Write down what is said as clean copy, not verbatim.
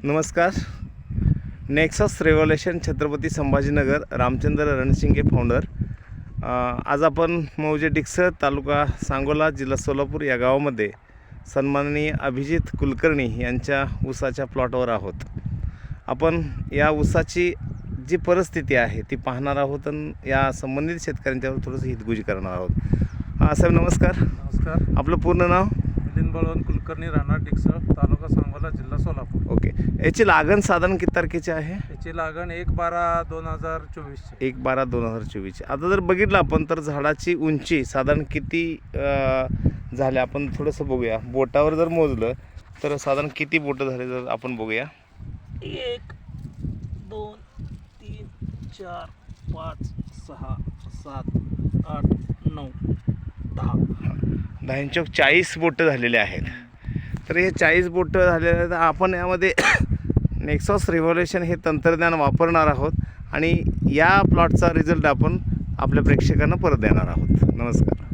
नमस्कार. Nexus Revolution Chhatrapati Sambhajinagar Ramchandra Ranshinge founder. आज आपण मौजे डिक्सळ तालुका सांगोला जिल्हा सोलापूर या गावामध्ये सन्माननीय अभिजित कुलकर्णी यांच्या ऊसाच्या प्लॉटवर आहोत. आपण या ऊसाची जी परिस्थिती आहे ती पाहणार आहोत आणि या संबंधित शेतकऱ्यांच्यावर थोडंसं हितगुजी करणार आहोत. साहेब नमस्कार. नमस्कार. आपलं पूर्ण नाव? मिलिंद बळवंत कुलकर्णी, राहणार डिक्सळ, तालुका सांगोला, जिल्हा सोलापूर. ओके. याची लागण साधारण किती तारखेची आहे? याची लागण 1/12/2024. 1/12/2024. आता जर बघितलं आपण तर झाडाची उंची साधारण किती झाले आपण थोडंसं बघूया. बोटावर जर मोजलं तर साधारण किती बोटं झाले जर आपण बघूया. 1 2 3 4 5 6 7 8 9 10 10 40 बोटं झालेले आहेत. तर हे 40 बोटं झालेले आहेत. आपण यामध्ये नेक्सस रेव्होल्यूशन हे तंत्रज्ञान वापरणार आहोत आणि या प्लॉटचा रिझल्ट आपण आपल्या प्रेक्षकांना परत देणार आहोत. नमस्कार.